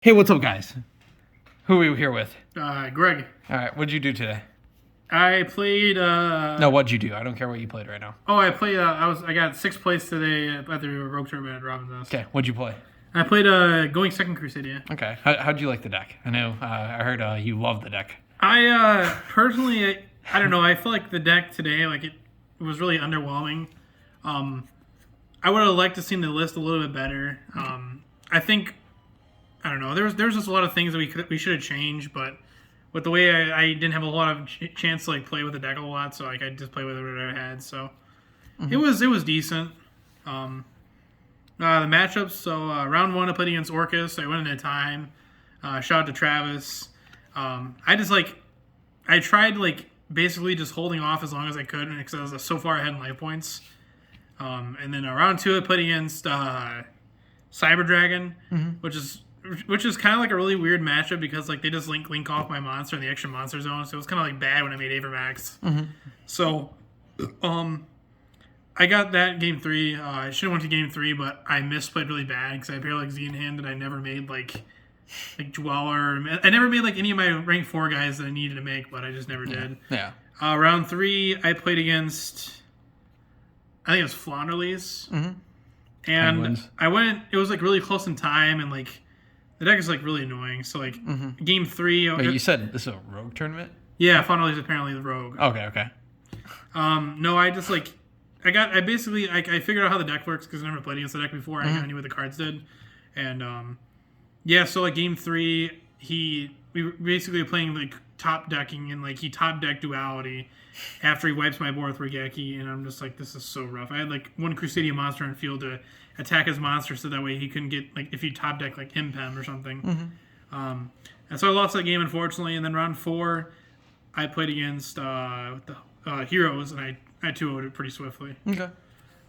Hey, what's up, guys? Who are we here with? Greg. All right, what'd you do today? I played. No, what'd you do? I don't care what you played right now. Oh, I played. I got sixth place today at the Rogue Tournament at Robin's Nest. Okay, what'd you play? I played going second Crusadia. Okay, how'd you like the deck? I know I heard you love the deck. I personally, I don't know. I feel like the deck today, like it was really underwhelming. I would have liked to seen the list a little bit better. I think, I don't know. There was just a lot of things that we should have changed, but with the way I didn't have a lot of chance to like play with the deck a lot, so like I just played with whatever I had. So it was decent. The matchups. So round one, I played against Orcus. I went in a time. Shout out to Travis. I tried like basically just holding off as long as I could because I was so far ahead in life points. And then round two, I played against Cyber Dragon, which is kind of like a really weird matchup because like they just link off my monster in the extra monster zone, so it was kind of like bad when I made Avermax. So, I got that game three. I should have went to game three, but I misplayed really bad because I paired like Z in hand and I never made like Dweller. I never made like any of my rank 4 guys that I needed to make, but I just never did. Yeah. Round three, I played against, I think it was Flaunderley's. And Penguins. I went, it was like really close in time and like the deck is like really annoying. So like game three. Wait, you said this is a rogue tournament? Yeah, Flaunderley's apparently the rogue. Okay. No, I just like, I basically figured out how the deck works because I never played against the deck before. I knew what the cards did. And yeah, so like game three, we were basically playing like top decking and like he top decked Duality after he wipes my board with Regeki, and I'm just like, this is so rough. I had like one Crusadia monster on field to attack his monster so that way he couldn't get like if he top deck like Impem or something. And so I lost that game unfortunately. And then round four, I played against the Heroes and I 2-0'd it pretty swiftly. Okay.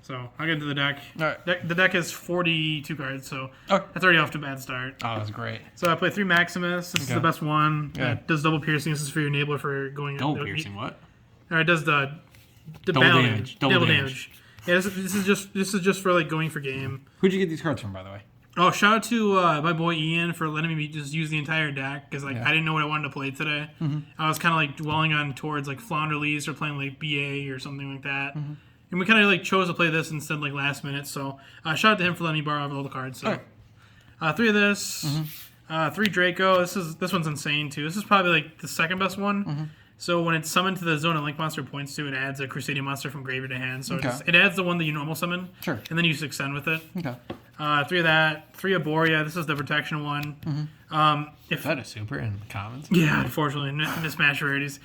So I'll get into the deck. All right. The deck has 42 cards, so Okay. that's already off to a bad start. Oh, that's great. So I play 3 Maximus. This is the best one. Yeah. It does double piercing. This is for your enabler for going. Double piercing, what? Or it does the Double battle damage. Double Double damage. Yeah, this is just for like going for game. Who'd you get these cards from, by the way? Oh, shout out to my boy Ian for letting me just use the entire deck because like I didn't know what I wanted to play today. I was kind of like dwelling on towards like Flaunderley's or playing like BA or something like that. And we kind of like chose to play this instead like last minute. So shout out to him for letting me borrow all the cards. So 3 of this, 3 Draco. This one's insane too. This is probably like the second best one. So when it's summoned to the zone and Link Monster points to, it adds a Crusadia monster from graveyard to hand. So it adds the one that you normal summon. Sure. And then you just extend with it. Okay. 3 of that. 3 of Borea. This is the protection one. Is that a super in commons? Yeah, unfortunately, mismatch rarities.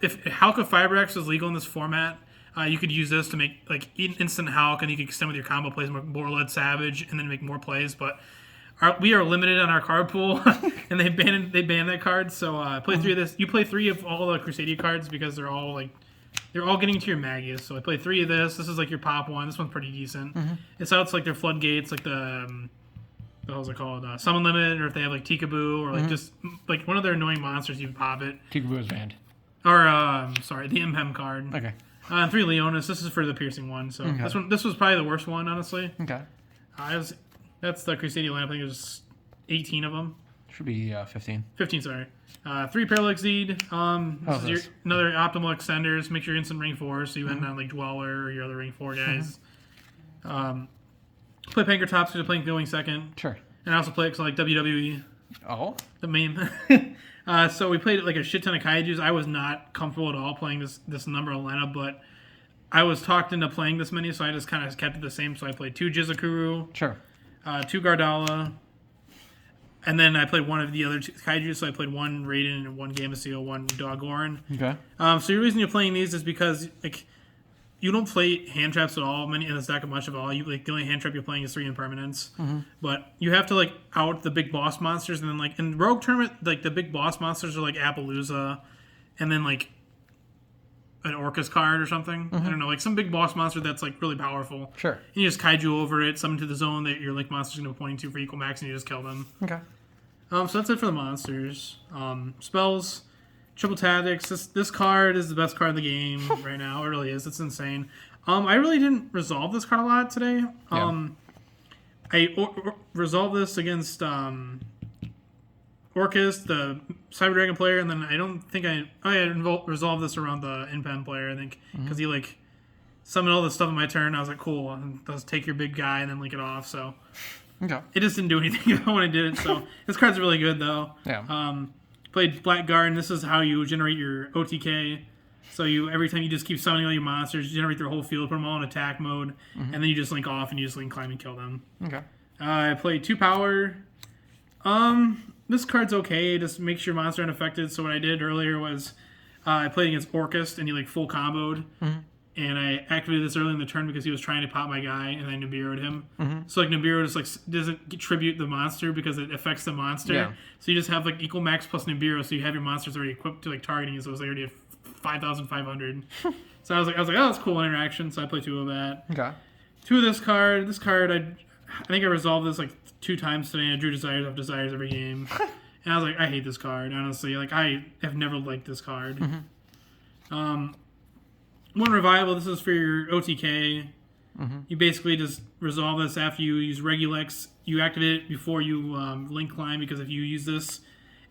If Halka Fibrax was legal in this format, you could use this to make like instant Hulk, and you could extend with your combo plays more Blood Savage, and then make more plays. But we are limited on our card pool, and they banned that card. So play 3 of this. You play 3 of all the Crusadia cards because they're all getting to your Magius. So I play 3 of this. This is like your pop one. This one's pretty decent. It's out like their floodgates, like the what was it called? Summon Limit, or if they have like Tikaboo, or like just like one of their annoying monsters, you pop it. Tikaboo is banned. Or sorry, the Impem card. Okay. And 3 Leonis. This is for the piercing one. So this was probably the worst one, honestly. Okay. That's the Crusadia lineup. I think there's 18 of them. Should be 15. 15, sorry. 3 Parallax Zeed. This is another optimal extenders. Make sure you're instant rank 4, so you end on like Dweller or your other rank 4 guys. Play Pankratops because I'm playing going second. Sure. And I also play it because I like WWE. Oh. The main. So we played like a shit ton of kaijus. I was not comfortable at all playing this number of lineup, but I was talked into playing this many, so I just kind of kept it the same. So I played 2 Jizakuru, Sure. 2 Gardala, and then I played one of the other 2 kaiju. So I played 1 Raiden and 1 Gameciel, 1 Dogoran. Okay. So the reason you're playing these is because like you don't play hand traps at all. Many in this deck much of all. You like the only hand trap you're playing is 3 impermanents. But you have to like out the big boss monsters, and then like in Rogue Tournament, like the big boss monsters are like Appaloosa, and then like an Orcus card or something. I don't know, like some big boss monster that's like really powerful. Sure. And you just kaiju over it, summon to the zone that your Link monster's gonna be pointing to for equal max, and you just kill them. Okay. So that's it for the monsters. Spells. Triple Tactics. This card is the best card in the game right now. It really is. It's insane. I really didn't resolve this card a lot today. I resolved this against Orcus, the Cyber Dragon player, and then I don't think I resolved this around the Inpen player, I think, because he like summoned all this stuff in my turn. I was like, cool, and let's take your big guy and then link it off. So Okay. it just didn't do anything when I did it. So this card's really good though. Yeah. Played Blackguard, and this is how you generate your OTK. So you every time you just keep summoning all your monsters, you generate their whole field, put them all in attack mode, and then you just link off and you just link climb and kill them. Okay. I played 2 power. This card's okay. It just makes your monster unaffected. So what I did earlier was I played against Orcus, and he like full comboed. And I activated this early in the turn because he was trying to pop my guy, and I Nibiru'd him. So like Nibiru just like doesn't tribute the monster because it affects the monster. Yeah. So you just have like equal max plus Nibiru, so you have your monsters already equipped to like targeting. So it's like already at 5,500. So I was like, oh, that's cool interaction. So I played 2 of that. Okay. 2 of this card. This card, I think I resolved this like 2 times today. I drew desires off desires every game, and I was like, I hate this card. Honestly, like I have never liked this card. One revival. This is for your OTK. You basically just resolve this after you use Regulex. You activate it before you link climb, because if you use this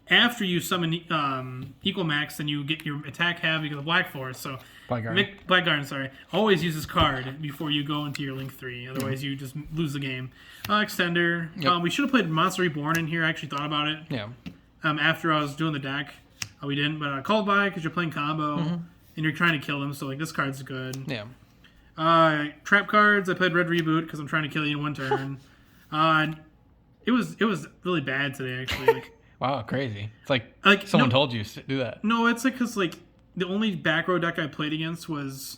after you summon Equal Max, then you get your attack half because of Black Forest. So Blackguard, sorry. Always use this card before you go into your link 3. Otherwise, you just lose the game. Extender. Yep. We should have played Monster Reborn in here. I actually thought about it. Yeah. After I was doing the deck. We didn't, but I called by because you're playing combo and you're trying to kill them. So like this card's good. Yeah. Trap cards. I played Red Reboot because I'm trying to kill you in 1 turn. It was really bad today actually. Like, Wow, crazy. It's like someone told you to do that. No, it's like because like the only back row deck I played against was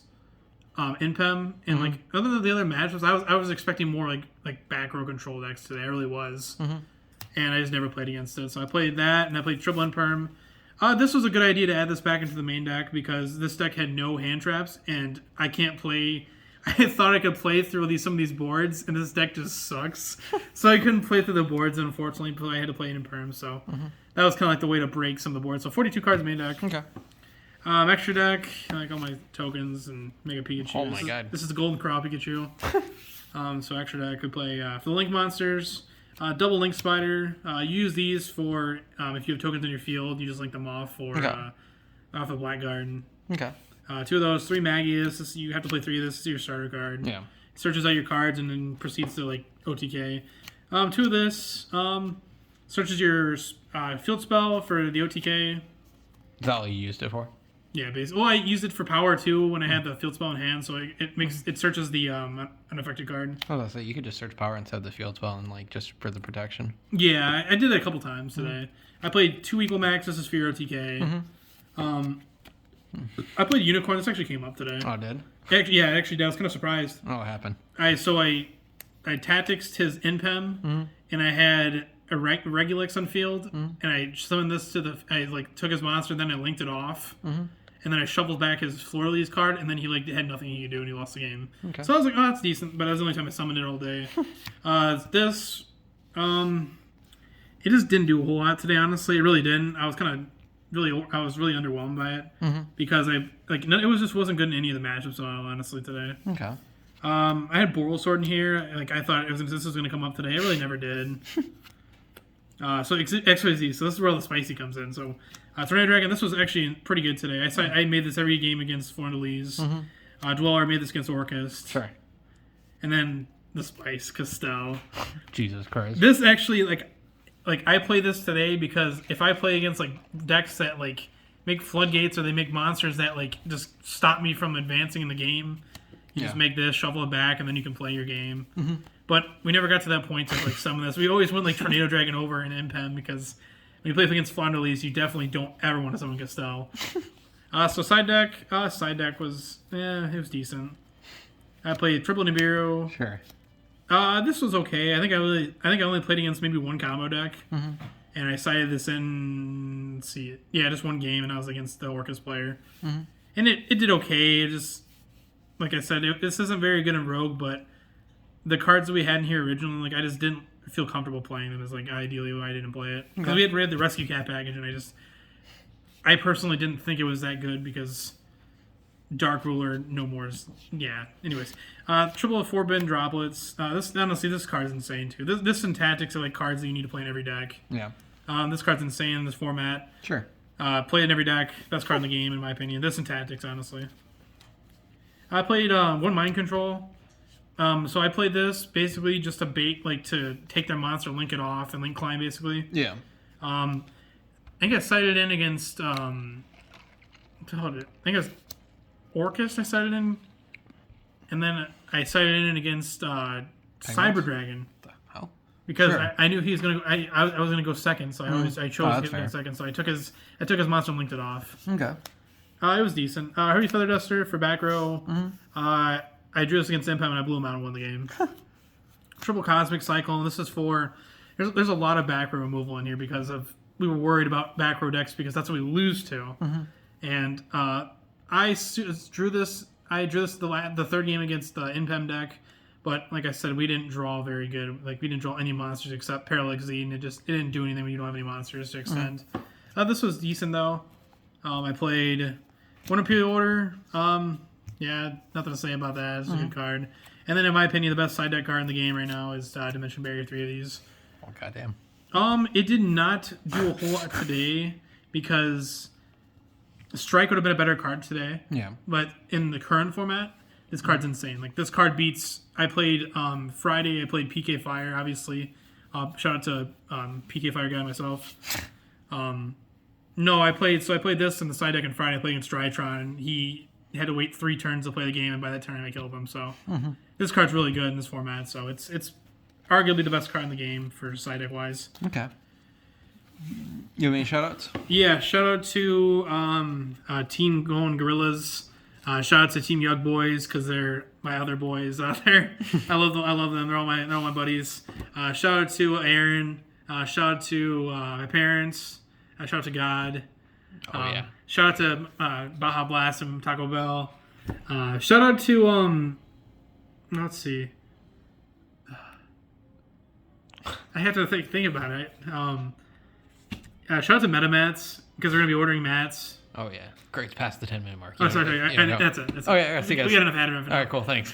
Impem, and like other than the other matchups, I was expecting more like back row control decks today. I really was, and I just never played against it. So I played that, and I played Triple Imperm. This was a good idea to add this back into the main deck because this deck had no hand traps, and I can't play. I thought I could play through some of these boards, and this deck just sucks. So I couldn't play through the boards, unfortunately, but I had to play it in Perm. So that was kind of like the way to break some of the boards. So 42 cards main deck. Okay. Extra deck, I like all my tokens and Mega Pikachu. Oh my god. This is the Golden Craw Pikachu. So extra deck could play for the Link monsters. Double Link Spider. Use these for if you have tokens in your field, you just link them off for off of Blackguard. Okay. 2 of those, 3 Magius. You have to play 3 of this. This is your starter card. Yeah. Searches out your cards and then proceeds to like OTK. 2 of this. Searches your field spell for the OTK. Is that what you used it for? Yeah, basically. Well, I used it for power too when I had the field spell in hand, so it searches the unaffected card. Oh, that's it. You could just search power instead of the field spell and like just for the protection. Yeah, I did it a couple times today. I played 2 Equal Max. This is for your OTK. I played Unicorn. This actually came up today. Oh, it did? Actually, yeah, actually, I was kind of surprised. Oh, what happened? I tacticsed his Impem, and I had a Regulex on field, and I summoned this to I like took his monster, then I linked it off, and then I shuffled back his Fleur-Elise card, and then he like had nothing he could do, and he lost the game. Okay. So I was like, oh, that's decent, but that was the only time I summoned it all day. This, it just didn't do a whole lot today. Honestly, it really didn't. I was really underwhelmed by it because it wasn't good in any of the matchups at all, honestly, today. Okay. I had Boral Sword in here. Like I thought this was going to come up today. It really never did. So XYZ. So this is where all the spicy comes in. So Tornado Dragon. This was actually pretty good today. I made this every game against Fleur-Elise. Dweller made this against Orcus. Sure. And then the Spice Castell. Jesus Christ. This actually like I play this today because if I play against like decks that like make floodgates or they make monsters that like just stop me from advancing in the game, you just make this, shuffle it back, and then you can play your game. But we never got to that point to like summon this. We always went like Tornado Dragon over and Impem because when you play against Fleur-Elise, you definitely don't ever want to summon Castell. So side deck was it was decent. I played Triple Nibiru. Sure. This was okay. I think I only played against maybe 1 combo deck, and I sided this in. Let's see, just 1 game, and I was against the Orcus player, and it did okay. It just like I said, this isn't very good in Rogue, but the cards that we had in here originally, like I just didn't feel comfortable playing them. It's like ideally why I didn't play it because we had the Rescue Cat package, and I personally didn't think it was that good because Dark Ruler, no more. Yeah. Anyways, triple of 4-bin droplets. This card is insane too. This and Tactics are like cards that you need to play in every deck. Yeah. This card's insane in this format. Sure. Play it in every deck. Best card in the game, in my opinion. This and Tactics, honestly. I played one Mind Control. So I played this basically just to bait, like to take their monster, link it off, and link climb basically. Yeah. I think I sided in against I think it was Orcus I sided in, and then I sided in against Cyber Dragon. How? Because Sure. I knew he was gonna. I was gonna go second, so I chose to get second. So I took his monster and linked it off. Okay. It was decent. Heavy Feather Duster for back row. I drew this against Impem and I blew him out and won the game. Triple Cosmic Cycle. This is for. There's a lot of back row removal in here because we were worried about back row decks because that's what we lose to. And drew this. I drew this the third game against the Impem deck. But like I said, we didn't draw very good. Like we didn't draw any monsters except Parallax Z, and it didn't do anything when you don't have any monsters to extend. This was decent though. I played One Imperial Order. Yeah, nothing to say about that. It's a good card. And then in my opinion, the best side deck card in the game right now is Dimension Barrier. 3 of these. Oh goddamn. It did not do a whole lot today because Strike would have been a better card today. Yeah. But in the current format, this card's insane. Like this card beats. I played Friday. I played PK Fire. Obviously, shout out to PK Fire guy myself. No, I played this in the side deck on Friday. I played against Drytron. And he had to wait 3 turns to play the game, and by that turn I killed him. So this card's really good in this format. So it's arguably the best card in the game for side deck wise. Okay. You have any shoutouts? Yeah, shout out to Team Going Gorillas. Shout out to Team Yug Boys because they're my other boys out there. I love them. They're all my buddies. Shout out to Aaron. Shout out to my parents. Shout out to God. Oh yeah. Shout out to Baja Blast and Taco Bell. Shout out to let's see. I have to think about it. Shout out to MetaMats because we're gonna be ordering mats. Oh yeah. Great. Past the 10-minute mark. Oh, sorry. That's it. Oh yeah. I see you guys. We got enough ad revenue. All right. Cool. Thanks.